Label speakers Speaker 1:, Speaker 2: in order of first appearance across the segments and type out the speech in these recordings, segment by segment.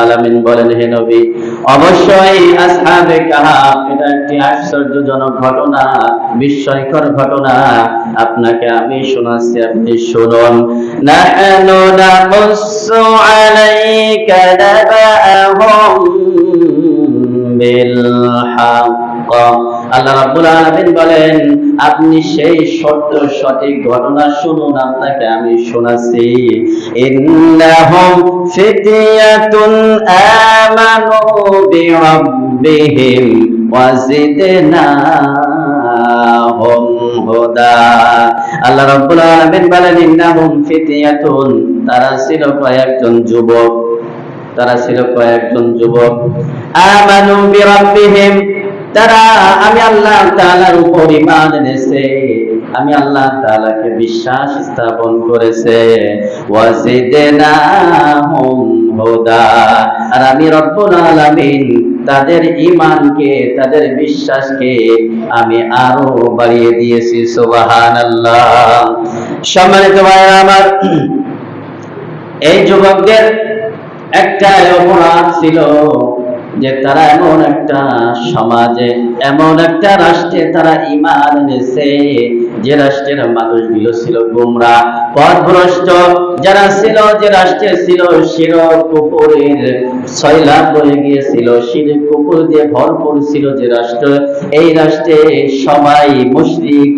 Speaker 1: আলামিন বলেন, হে নবী, অবশ্যই আসহাবে কাহাফ এটা একটি আশ্চর্যজনক ঘটনা, বিস্ময়কর ঘটনা। আপনাকে আমি শোনাচ্ছি, আপনি শুনুন। নাহনু নাকুসসু আলাইকা নাবাআহুম বিল হক। আল্লাহ রাব্বুল আলামিন বলেন, আপনি সেই সত্য সঠিক ঘটনা শুনুন, আপনাকে আমি শোনাচ্ছি। ইন্নাহুম ফিতয়াতুন আমানু বিরাব্বিহিম ওয়া জিদনাহুম হুদা। আল্লাহ রাব্বুল আলামিন বলেন, ইন্নাহুম ফিতয়াতুন, তারা ছিল কয়েকজন যুবক, আমানু বিরাব্বিহিম, তারা আমি আল্লাহ তাআলার উপর ঈমান এনেছে, আমি আল্লাহ তাআলাকে বিশ্বাস স্থাপন করেছে। ওয়াজিদনাহুম হুদা, আর আমি রব্বুল আলামিন তাদের ঈমানকে, তাদের বিশ্বাসকে আমি আরো বাড়িয়ে দিয়েছি। সুবহানাল্লাহ। সম্মানিত ভাইরা আমার, এই যুবকদের একটা অপরাধ ছিল যে তারা এমন একটা সমাজে, এমন একটা রাষ্ট্রে তারা ঈমান এনেছে যে রাষ্ট্রের মানুষগুলো ছিল গোমরাহ, পথভ্রষ্ট, যারা ছিল, যে রাষ্ট্রে ছিল শিরক কুফরের সয়লাব বয়ে গিয়েছিল, শিরক কুফর দিয়ে ভরপুর ছিল যে রাষ্ট্র, এই রাষ্ট্রে সবাই মুশরিক।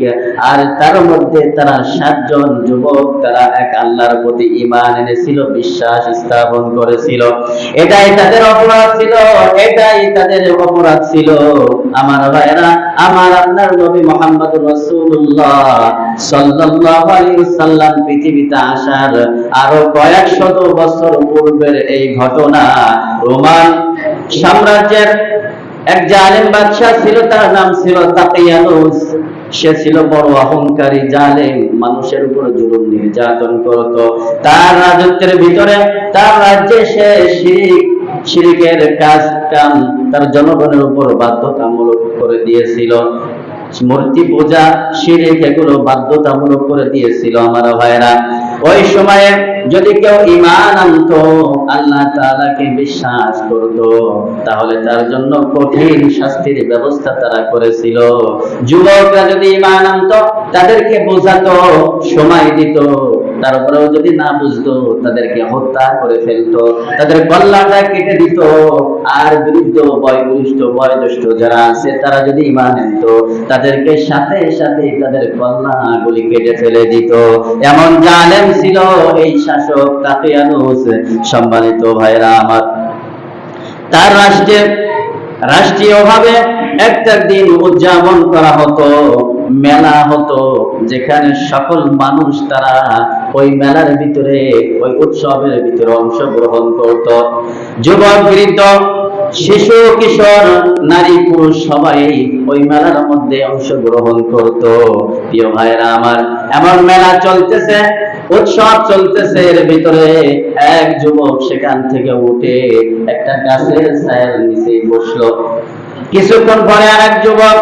Speaker 1: আর তার মধ্যে তারা 7 জন যুবক, তারা এক আল্লাহর প্রতি ঈমান এনেছিল, বিশ্বাস স্থাপন করেছিল। এটাই তাদের অপরাধ ছিল, এটাই তাদের অপরাধ ছিল। আমার ভাইরা, আমার আপনার নবী মুহাম্মদুর রাসূলুল্লাহ সাল্লাল্লাহু আলাইহি ওয়াসাল্লাম পৃথিবীতে আসার আরো কয়েক শত বছর পূর্বের এই ঘটনা। রোমান সাম্রাজ্যের এক জালেম বাদশা ছিল, তার নাম ছিল তাকিয়ানুস। সে ছিল বড় অহংকারী, জালেম, মানুষের উপর জুলুম নির্যাতন করত। তার রাজত্বের ভিতরে, তার রাজ্যে সে শিরকের কাজ কাম তার জনগণের উপর বাধ্যতামূলক করে দিয়েছিল। মূর্তি পূজা, শিরক, এগুলো বাধ্যতামূলক করে দিয়েছিল। আমার ভাইরা, ওই সময়ে যদি কেউ ঈমান আনতো, আল্লাহ তাআলাকে বিশ্বাস করত, তাহলে তার জন্য কঠিন শাস্তির ব্যবস্থা তারা করেছিল। যুবকরা যদি ঈমান আনতো, তাদেরকে বোঝাতো, সময় দিত, তারপরেও যদি না বুঝতো, তাদেরকে হত্যা করে ফেলতো, তাদের গলাটা কেটে দিত। আর বৃদ্ধ, বয়োজ্যেষ্ঠ যারা আছে, তারা যদি ঈমান আনতো, তাদেরকে সাথে সাথে তাদের গলাগুলি কেটে ফেলে দিত। এমন জালেম ছিল এই শাসক তাকিয়ানুস। সম্মানিত ভাইরা আমার, তার রাষ্ট্রীয়ভাবে একটা দিন উদযাপন করা হতো, মেলা হতো, যেখানে সকল মানুষ তারা ওই মেলার ভিতরে, ওই উৎসবের ভিতরে অংশগ্রহণ করত। যুবক, বৃদ্ধ, শিশু, কিশোর, নারী, পুরুষ সবাই ওই মেলার মধ্যে অংশগ্রহণ করত। প্রিয় ভাইরা আমার, এমন মেলা চলতেছে, উৎসব চলতেছে, এর ভিতরে এক যুবক সেখান থেকে উঠে একটা গাছের ছায়ার নিচে বসলো। কিছুক্ষণ পরে আরেক যুবক,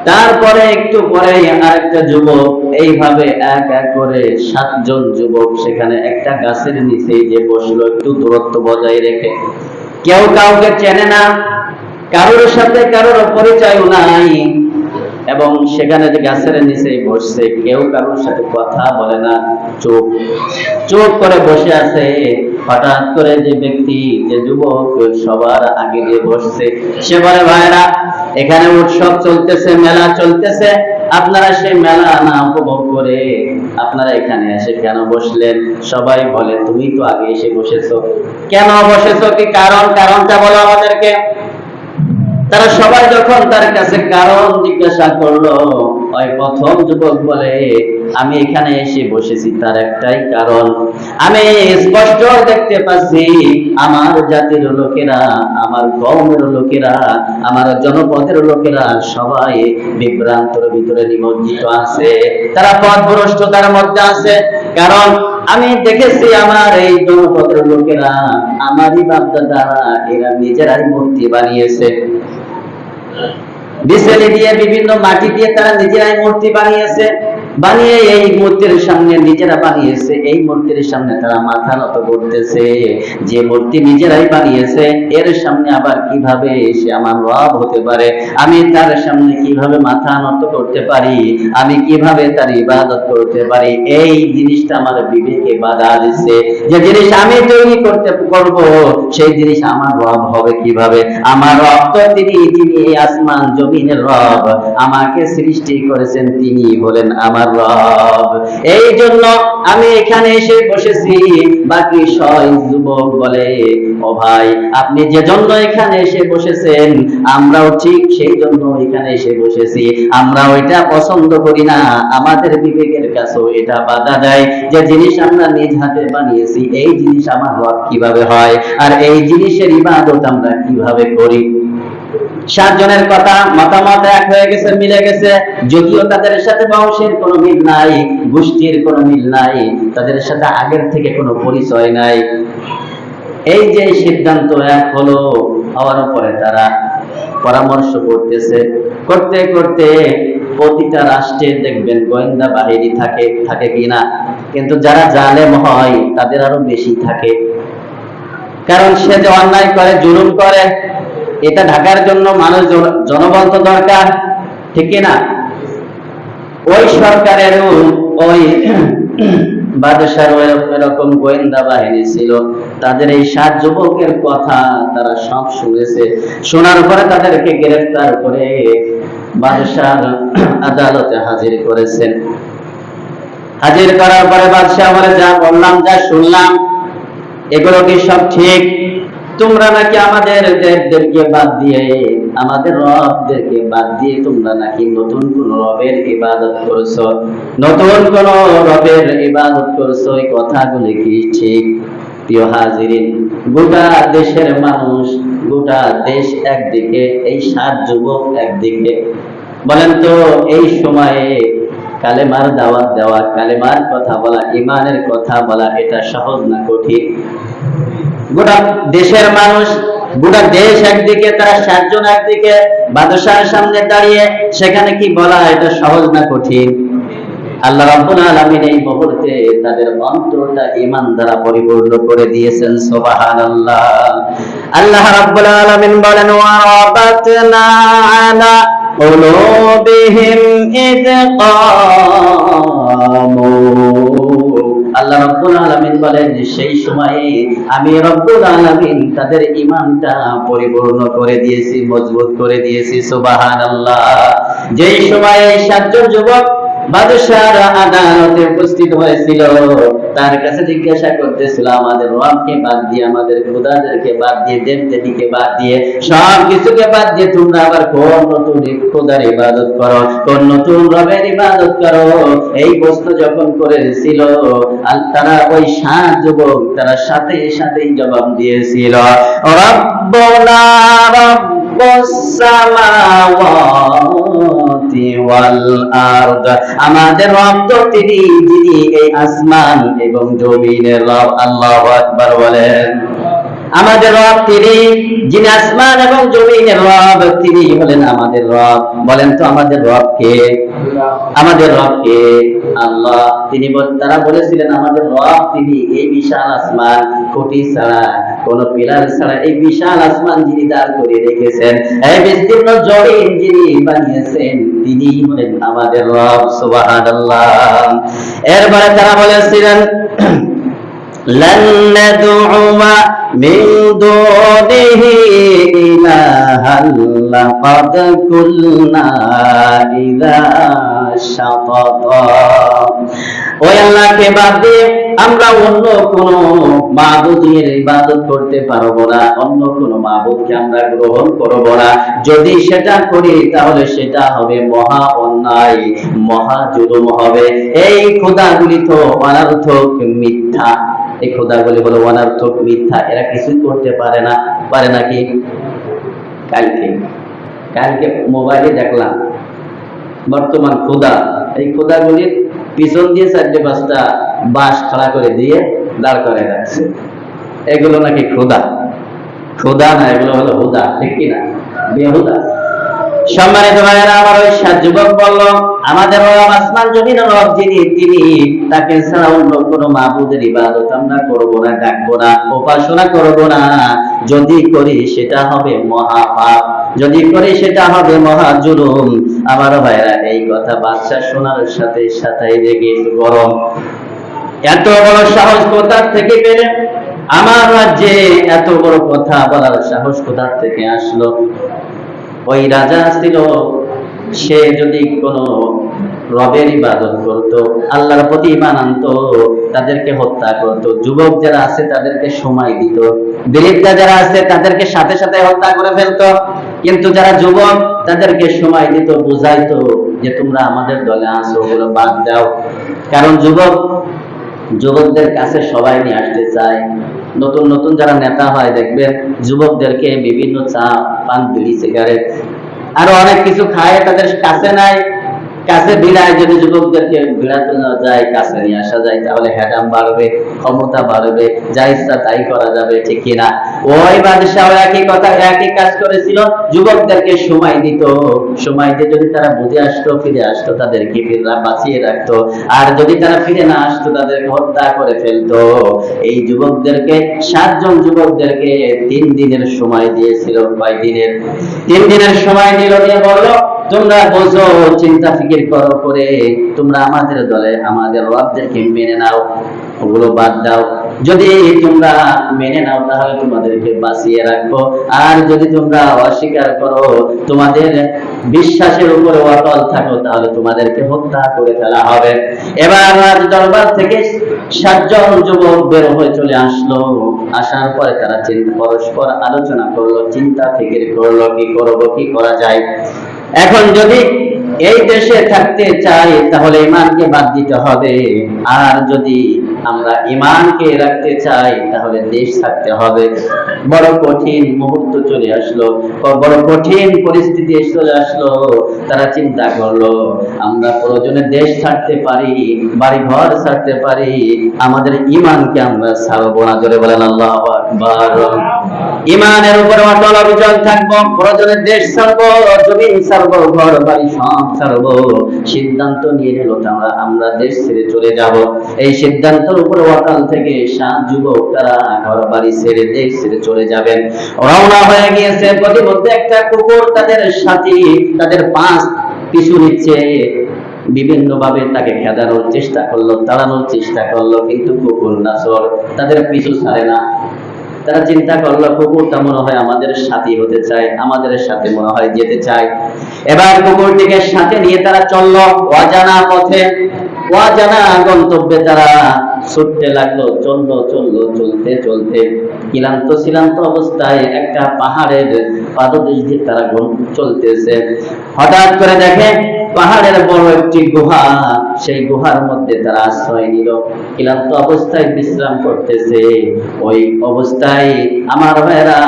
Speaker 1: তারপরে একটু পরে আরেকটা যুবক, এইভাবে এক এক করে 7 জন যুবক সেখানে একটা গাছের নিচে যে বসলো, একটু দূরত্ব বজায় রেখে। কেউ কাউকে চেনে না, কারোর সাথে কারোর পরিচয়ও নাই, এবং সেখানে যে গাছের নিচে বসছে, কেউ কারোর সাথে কথা বলে না, চুপ করে বসে আছে। হঠাৎ করে যে ব্যক্তি, যে যুবক সবার আগে দিয়ে বসছে, সে বলে, ভাইরা, এখানে উৎসব চলতেছে, মেলা চলতেছে, আপনারা সেই মেলা না উপভোগ করে আপনারা এখানে এসে কেন বসলেন? সবাই বলে, তুমি তো আগে এসে বসেছো, কেন বসেছো, কি কারণটা বলো আমাদেরকে। তারা সবাই যখন তার কাছে কারণ জিজ্ঞাসা করলো, ওই প্রথম যুবক বলে, আমি এখানে এসে বসেছি তার একটাই কারণ, আমি স্পষ্ট দেখতে পাচ্ছি আমার জাতির লোকেরা, আমার কওমের লোকেরা, আমার জনপদের লোকেরা সবাই বিভ্রান্তর ভিতরে নিমজ্জিত আছে, তারা পথভ্রষ্টতার মধ্যে আছে। কারণ আমি দেখেছি আমার এই জনপদের লোকেরা, আমারই বাপদাদারা, এরা নিজেরাই মূর্তি বানিয়েছে, বিচেলি দিয়ে, বিভিন্ন মাটি দিয়ে তারা নিজেরাই মূর্তি বানিয়েছে। বানিয়ে এই মূর্তির সামনে নিজেরা বানিয়েছে, এই মূর্তির সামনে তারা মাথা নত করতেছে। যে মূর্তি নিজেরাই বানিয়েছে এর সামনে আবার কিভাবে সে আমার রব হতে পারে? আমি তার সামনে কিভাবে মাথা নত করতে পারি? আমি কিভাবে তার ইবাদত করতে পারি? এই জিনিসটা আমার বিবেকে বাধা দিচ্ছে। যে জিনিস আমি তৈরি করব সেই জিনিস আমার রব হবে কিভাবে? আমার রব তো তিনি, যিনি এই আসমান জমিনের রব, আমাকে সৃষ্টি করেছেন তিনি বলেন আমার রব। এই জন্য আমি এখানে এসে বসেছি। বাকি সবাই যুবক বলে, ও ভাই আপনি যে জন্য এখানে এসে বসেছেন আমরাও ঠিক সেই জন্য এখানে এসে বসেছি। আমরা ওইটা পছন্দ করি না, আমাদের বিবেকের কাছেও এটা বাধা দেয় যে জিনিস আমরা নিজ হাতে বানিয়েছি এই জিনিস আমার রব কিভাবে হয়, আর এই জিনিসের ইবাদত আমরা কিভাবে করি। 7 জনের কথা মতামত এক হয়ে গেছে, মিলে গেছে, যদিও তাদের সাথে বংশের কোনো মিল নাই, গোষ্ঠীর কোনো মিল নাই, তাদের সাথে আগের থেকে কোনো পরিচয় নাই। এই যে সিদ্ধান্ত এক হলো, হওয়ার পরে তারা পরামর্শ করতেছে, করতে করতে প্রতিটা রাষ্ট্রে দেখবেন গোয়েন্দা বাহিনী থাকে কিনা, কিন্তু যারা জালেম হয় তাদের আরো বেশি থাকে। কারণ সে যে অন্যায় করে, জুলুম করে, এটা ঢাকার জন্য মানুষ জনবল তো দরকার, ঠিক না? ওই সরকারের ওই বাদশার এরকম গোয়েন্দা বাহিনী ছিল। তাদের এই 7 যুবকের কথা তারা সব শুনেছে। শোনার পরে তাদেরকে গ্রেফতার করে বাদশার আদালতে হাজির করেছেন। হাজির করার পরে বাদশাহ বলে, যা বললাম, যা শুনলাম, এগুলো কি সব ঠিক? তোমরা নাকি আমাদের দেবদেরকে বাদ দিয়ে, আমাদের রবদেরকে বাদ দিয়ে তোমরা নাকি নতুন কোন রবের ইবাদত করছো, নতুন কোন রবের ইবাদত করছো, এই কথাগুলি কি ঠিক? প্রিয় হাজিরিন, গোটা দেশের মানুষ, গোটা দেশ একদিকে, এই 7 যুবক একদিকে। বলেন তো এই সময়ে কালেমার দাওয়াত দেওয়া, কালেমার কথা বলা, ইমানের কথা বলা, এটা সহজ না কঠিন? গোটা দেশের মানুষ, গোটা দেশ একদিকে, তারা 7 জন একদিকে, বাদশার সামনে দাঁড়িয়ে সেখানে কি বলা, এটা সহজ না কঠিন? আল্লাহ রাব্বুল আলামিন এই মুহূর্তে তাদের অন্তরটা ঈমান দ্বারা পরিপূর্ণ করে দিয়েছেন। সুবহানাল্লাহ। আল্লাহ রাব্বুল আলামিন বলেন, ওয়া রাবাতনা আলা কুলুবিহিম ইয ক্বামু। আল্লাহ রাব্বুল আলামিন বলেন, সেই সময়ে আমি রব্বুল আলামিন তাদের ঈমানটা পরিপূর্ণ করে দিয়েছি, মজবুত করে দিয়েছি। সুবহানাল্লাহ। যেই সময়ে 7 জন যুবক বাদশার আদালতে উপস্থিত হয়েছিল, তার কাছে জিজ্ঞাসা করতেছিল, আমাদের রবকে বাদ দিয়ে, আমাদের খোদাদেরকে বাদ দিয়ে, দেবদেবীকে বাদ দিয়ে, সব কিছুকে বাদ দিয়ে তোমরা আবার কোন নতুন খোদার ইবাদত করো, কোন নতুন রবের ইবাদত করো? এই প্রশ্ন যখন করেছিল, আর তারা ওই 7 যুবক তারা সাথে সাথেই জবাব দিয়েছিল, রব্বুনা রব্বুস সামাওয়াতি ওয়াল আরদ। আমাদের রব তো তিনি, যিনি এই আসমান এবং জমিনের রব। আল্লাহু আকবার বলেন। আমাদের রব তিনি, যিনি আসমান এবং জমিনের রব, তিনি হলেন আমাদের রব। বলেন তো আমাদের রব কে? আমাদের রব কে? আল্লাহ। তিনি তারা বলেছিলেন, আমাদের রব তিনি, এই বিশাল আসমান, খুঁটি ছাড়া, কোন পিলার ছাড়া এই বিশাল আসমান যিনি দাঁড় করে রেখেছেন, এই বিস্তীর্ণ জমিন যিনি বানিয়েছেন, তিনি হলেন আমাদের রব। সুবহানাল্লাহ। এরপরে তারা বলেছিলেন, لن ندعو من دونه إلها لقد قلنا إذا شططا। ওই আল্লাহকে বাদ দিয়ে আমরা অন্য কোন মাবুদের ইবাদত করতে পারবো না, অন্য কোন মাবুদকে আমরা গ্রহণ করব না। যদি সেটা করি তাহলে সেটা হবে মহা অন্যায়, মহা জুলুম হবে। এই খোদাগুলি তো অনর্থক, মিথ্যা। এই খোদাগুলি হলো অনর্থক, মিথ্যা, এরা কিছুই করতে পারে না। পারে নাকি? কালকে মোবাইলে দেখলাম বর্তমান খোদা, এই খোদাগুলির পিছন দিয়ে 4-5টা বাঁশ খাড়া করে দিয়ে দাঁড় করে রাখছে। এগুলো নাকি খোদা। খোদা না, এগুলো হলো হুদা, ঠিক কিনা? বেহুদা। সম্মানিত ভাইয়েরা আমার, ওই যুবক বলল, আমাদের রব আসমান জমিনের রব যিনি, তিনি তাকে ছাড়া অন্য কোনো মাবুদের ইবাদত আমরা করব না, ডাকবো না, উপাসনা করব না। যদি করি সেটা হবে মহা পাপ, যদি করি সেটা হবে মহা জুলুম। আমার ভাইয়েরা, এই কথা বাদশা শোনার সাথে সাথে রেগে গরম। এত বড় সাহস কোথা থেকে পেলে? আমার রাজ্যে এত বড় কথা বলার সাহস কোথা থেকে আসলো? ওই রাজা ছিল, সে যদি কোনো রবের ইবাদত করত, আল্লাহর প্রতি ঈমান আনতো, তাদেরকে হত্যা করত। যুবক যারা আছে তাদেরকে সময় দিত, বৃদ্ধা যারা আছে তাদেরকে সাথে সাথে হত্যা করে ফেলতো। কিন্তু যারা যুবক তাদেরকে সময় দিত, বুঝাইতো যে তোমরা আমাদের দলে আসো, ওগুলো বাদ দাও। কারণ যুবকদের কাছে সবাই নিয়ে আসতে চায়। নতুন নতুন যারা নেতা হয় দেখবেন, যুবকদেরকে বিভিন্ন চা, পান, বিড়ি, সিগারেট আরো অনেক কিছু খায়, তাদের কাছে নাই, কাছে বিলায়। যদি যুবকদেরকে বিলাতে না যায়, কাছে নিয়ে আসা যায়, তাহলে হ্যাডাম বাড়বে, ক্ষমতা বাড়বে, যা ইচ্ছা তাই করা যাবে, ঠিক কিনা? ওই বাদশাহ একই কথা, একই কাজ করেছিল। যুবকদেরকে সময় দিত, সময় দিয়ে যদি তারা বুঝে আসতো, ফিরে আসতো, তাদেরকে বাঁচিয়ে রাখতো। আর যদি তারা ফিরে না আসতো, তাদেরকে হত্যা করে ফেলতো। এই যুবকদেরকে, 7 জন যুবকদেরকে 3 দিনের সময় দিয়েছিল। কয় দিনের? 3 দিনের সময় দিল, দিয়ে বললো, তোমরা বোঝো, চিন্তা ফিকির করো করে তোমরা আমাদের দলে, আমাদের রবদেরকে মেনে নাও, ওগুলো বাদ দাও। যদি তোমরা মেনে নাও তাহলে তোমাদেরকে বাঁচিয়ে রাখবো, আর যদি তোমরা অস্বীকার করো, তোমাদের বিশ্বাসের উপরে অটল থাকো, তাহলে তোমাদেরকে হত্যা করে ফেলা হবে। এবার রাজ দরবার থেকে 7 জন যুবক বের হয়ে চলে আসলো। আসার পরে তারা পরস্পর আলোচনা করলো, চিন্তা ফিকির করলো, কি করবো, কি করা যায়। এখন যদি এই দেশে থাকতে চাই তাহলে ঈমানকে বাদ দিতে হবে, আর যদি আমরা ঈমানকে রাখতে চাই তাহলে দেশ থাকতে হবে। বড় কঠিন মুহূর্ত চলে আসলো, বড় কঠিন পরিস্থিতি চলে আসলো। তারা চিন্তা করলো, আমরা প্রয়োজনে দেশ ছাড়তে পারি, বাড়ি ঘর ছাড়তে পারি, আমাদের ঈমানকে আমরা ছাড়বো না। জোরে বলেন আল্লাহু আকবার। ঈমানের উপরে অটল অবিচল থাকবো, প্রয়োজনে দেশ ছাড়বো, জমিন ছাড়বো, ঘর বাড়ি সব ছাড়বো। সিদ্ধান্ত নিয়ে নিল আমরা দেশ ছেড়ে চলে যাব। এই সিদ্ধান্তের উপরে অটল থেকে 7 যুবক তারা ঘর বাড়ি ছেড়ে দেশ ছেড়ে চলে যাবেন। রওনা হয়ে গিয়েছে। প্রতিমধ্যে একটা কুকুর তাদের সাথী, তাদের পাশ পিছু নিচ্ছে। বিভিন্ন ভাবে তাকে খেদানোর চেষ্টা করলো, তাড়ানোর চেষ্টা করলো, কিন্তু কুকুর নাছর তাদের পিছু ছাড়ে না। তারা চিন্তা করলো, কুকুরটা মনে হয় আমাদের সাথী হতে চায়, আমাদের সাথে মনে হয় যেতে চায়। এবার কুকুরটিকে সাথে নিয়ে তারা চললো অজানা পথে, অজানা গন্তব্যে তারা ছুটতে লাগলো। চলতে চলতে ক্লান্ত অবস্থায় একটা পাহাড়ের পাদদেশ দিয়ে তারা চলতেছে। হঠাৎ করে দেখে পাহাড়ের বড় একটি গুহা, সেই গুহার মধ্যে তারা আশ্রয় নিল, ক্লান্ত অবস্থায় বিশ্রাম করতেছে। ওই অবস্থায় আমার ভাইরা,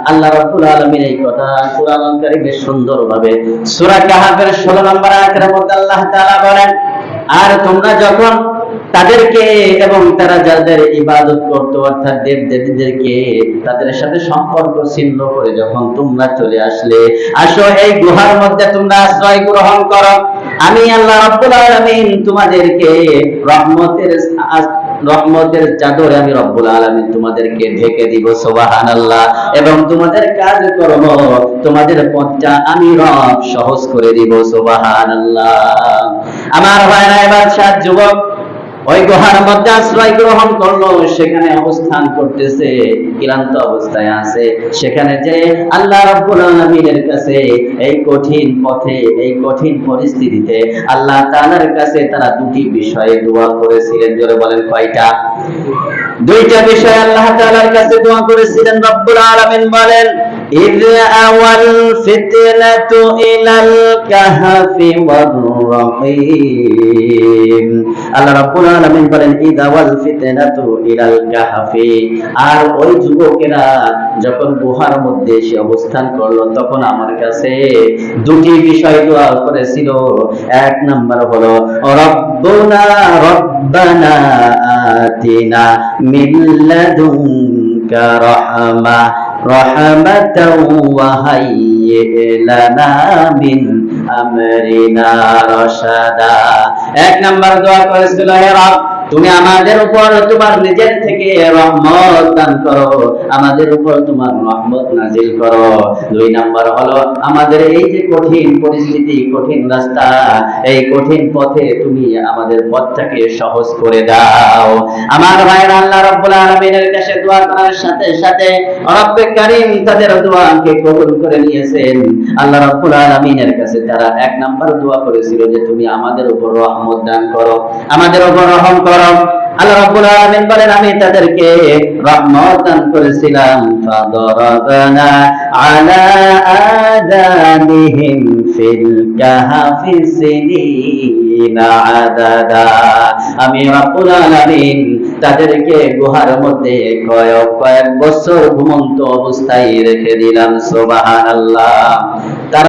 Speaker 1: আল্লাহ রাব্বুল আলামিন এই কথা কুরআন কারীমে সুন্দরভাবে সূরা কাহাফের 16 নম্বর আয়াতের মধ্যে আল্লাহ তাআলা বলেন, আর তোমরা যখন তাদেরকে এবং তারা যাদের ইবাদত করতো অর্থাৎ দেব দেবীদেরকে, তাদের সাথে সম্পর্ক ছিন্ন করে যখন তোমরা চলে আসো এই গুহার মধ্যে তোমরা আশ্রয় গ্রহণ করো, আমি আল্লাহ রাব্বুল আলামিন তোমাদেরকে রহমতের চাদরে আমি রব্বুল আলামিন তোমাদেরকে ঢেকে দিব। সুবহানাল্লাহ। এবং তোমাদের কাজকর্ম, তোমাদের পথটা আমি রব সহজ করে দিব। সুবহানাল্লাহ। আমার ভাইরা, এবার 7 যুবক ওই গুহার মধ্যে আশ্রয় গ্রহণ করলো, সেখানে অবস্থান করতেছে, ক্লান্ত অবস্থায় আছে। সেখানে যে আল্লাহ রাব্বুল আলামিনের কাছে এই কঠিন পথে, এই কঠিন পরিস্থিতিতে আল্লাহ তাআলার কাছে তারা 2টি বিষয়ে দোয়া করেছিলেন। জোরে বলেন কয়টা? 2টা বিষয় আল্লাহ তাআলার কাছে দোয়া করেছিলেন। রব্বুল আলামিন বলেন, إذ أوى الفتنة إلى الكهف والرقيم। আল্লাহ রাব্বুল আলামিন বলেন, إذ أوى الفتنة إلى الكهف। আর ওই যুবকেরা যখন গুহার মধ্যে এসে অবস্থান করলো, তখন আমার কাছে 2টি বিষয় দোয়া করেছিল। 1 নাম্বার হলো, রব্বানা আতিনা মিন লাদুনকা রাহমা রাহমাতাও ওয়া হাইয়্যি লানা মিন আমরিনা রাশাদা। এক নাম্বার দোয়া করেছিল, হে রব তুমি আমাদের উপর তোমার নিজের থেকে রহমত দান করো, আমাদের উপর তোমার রহমত নাজিল করো। দুই নাম্বার হলো আমাদের এই যে কঠিন পরিস্থিতি, কঠিন রাস্তা, এই কঠিন পথে তুমি আমাদের পথটাকে সহজ করে দাও। আমার ভাইরা আল্লাহ রাব্বুল আলামিনের কাছে দোয়া করার সাথে সাথে রব্বে কারীম তাদের দোয়াকে কবুল করে নিয়েছেন। আল্লাহ রাব্বুল আলামিনের কাছে তারা এক নাম্বার দোয়া করেছিল যে তুমি আমাদের উপর রহমত দান করো, আমাদের উপর রহম করো। আল্লাহ রাব্বুল আলামিন বলেন আমি তাদেরকে রহমত দান করেছিলাম। ফাদরাবনা আলা আযানিহিম ফিল কাহফি সিনিনা আদাদা। আমি রাব্বুল আলামিন তাদেরকে গুহার মধ্যে কয়েক বছর ঘুমন্ত অবস্থায় রেখে দিলাম। সুবহানাল্লাহ।